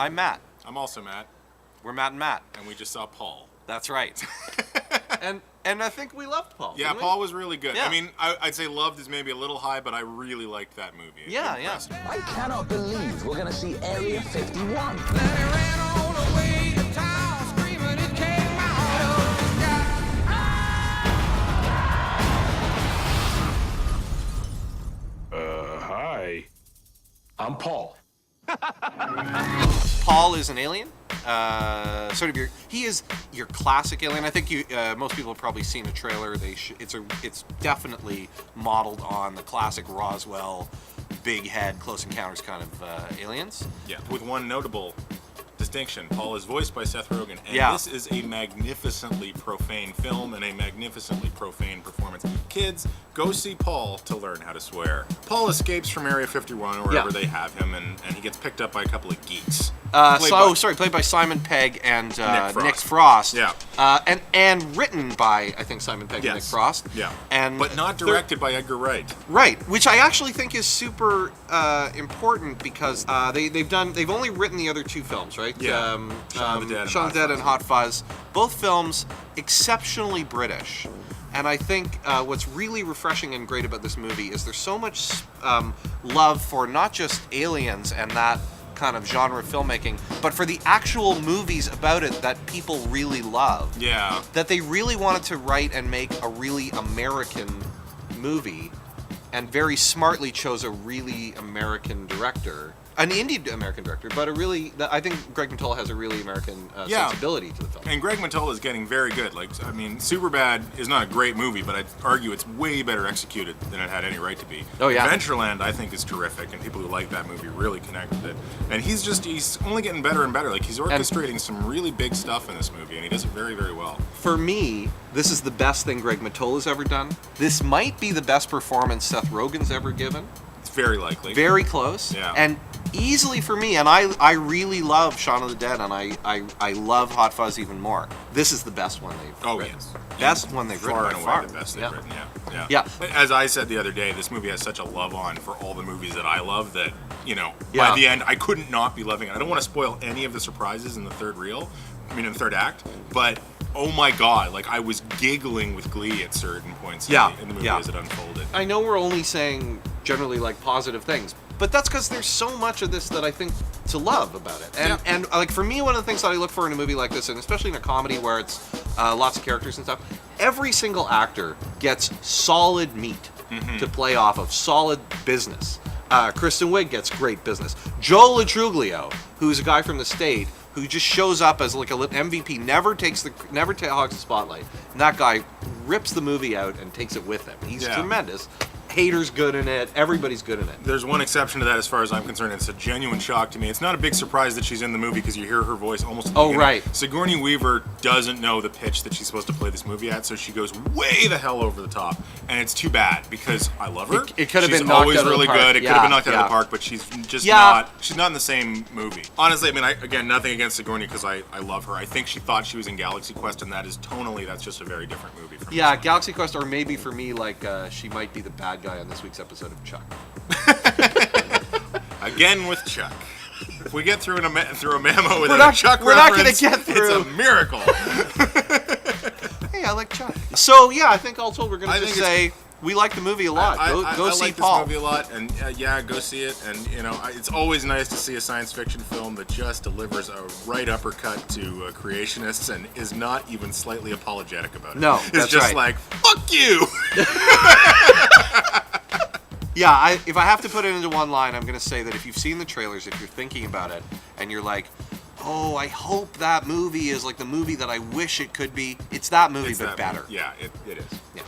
I'm Matt. I'm also Matt. We're Matt and Matt. And we just saw Paul. That's right. and I think we loved Paul. Yeah, Paul was really good. Yeah. I mean, I'd say loved is maybe a little high, but I really liked that movie. Yeah. I cannot believe we're going to see Area 51. Hi. I'm Paul. Paul is an alien. He is your classic alien. I think most people have probably seen a trailer. It's definitely modeled on the classic Roswell, big head, Close Encounters kind of aliens. Yeah, with one notable distinction. Paul is voiced by Seth Rogan, and this is a magnificently profane film and a magnificently profane performance. Kids, go see Paul to learn how to swear. Paul escapes from Area 51 or wherever they have him, and he gets picked up by a couple of geeks. Played by Simon Pegg and Nick Frost. Yeah. And written by, I think, Simon Pegg and Nick Frost. Yeah. But not directed by Edgar Wright. Right, which I actually think is super important because they've only written the other two films, right? Yeah. Shaun of the Dead and Hot Fuzz. Both films exceptionally British. And I think what's really refreshing and great about this movie is there's so much love for not just aliens and that kind of genre of filmmaking, but for the actual movies about it that people really love. Yeah. That they really wanted to write and make a really American movie, and very smartly chose a really American director. An indie American director, but I think Greg Mottola has a really American sensibility to the film. And Greg Mottola is getting very good. Like, I mean, Superbad is not a great movie, but I'd argue it's way better executed than it had any right to be. Oh, yeah. Adventureland, I think, is terrific, and people who like that movie really connect with it. And he's only getting better and better. Like, he's orchestrating some really big stuff in this movie, and he does it very, very well. For me, this is the best thing Greg Mottola's ever done. This might be the best performance Seth Rogen's ever given. It's very likely. Very close. Yeah. And easily for me, and I really love Shaun of the Dead, and I love Hot Fuzz even more. This is the best one they've written. Yes. Best one they've written by far. The best they've written, yeah. Yeah. As I said the other day, this movie has such a love on for all the movies that I love that, by the end, I couldn't not be loving it. I don't want to spoil any of the surprises in the third third act, but oh my god, like I was giggling with glee at certain points in the movie as it unfolded. I know we're only saying generally like positive things, but that's because there's so much of this that I think to love about it. And like for me, one of the things that I look for in a movie like this, and especially in a comedy where it's lots of characters and stuff, every single actor gets solid meat to play off of, solid business. Kristen Wiig gets great business. Joe Latruglio, who's a guy from the state, who just shows up as like a MVP, never hogs the spotlight. And that guy rips the movie out and takes it with him. He's tremendous. Hader's good in it. Everybody's good in it. There's one exception to that as far as I'm concerned. It's a genuine shock to me. It's not a big surprise that she's in the movie because you hear her voice almost at the beginning. Right. Sigourney Weaver doesn't know the pitch that she's supposed to play this movie at, so she goes way the hell over the top. And it's too bad because I love her. It could have been knocked knocked out of the park. Good. It could have been knocked out of the park, but she's just not. She's not in the same movie. Honestly, I mean, again, nothing against Sigourney because I love her. I think she thought she was in Galaxy Quest, and that is tonally, that's just a very different movie from Yeah, Galaxy Quest, or maybe for me, like she might be the bad guy on this week's episode of Chuck. Again with Chuck. If we get through a MAMO with a Chuck we're not reference, gonna get through. It's a miracle. Hey, I like Chuck. So yeah, I think all told we're gonna just say we like the movie a lot. Go see like Paul. This movie a lot, and go see it. And it's always nice to see a science fiction film that just delivers a right uppercut to creationists and is not even slightly apologetic about it. No, it's just like fuck you. Yeah, if I have to put it into one line, I'm going to say that if you've seen the trailers, if you're thinking about it, and you're like, oh, I hope that movie is like the movie that I wish it could be, it's that movie, but better. Yeah, it is. Yeah.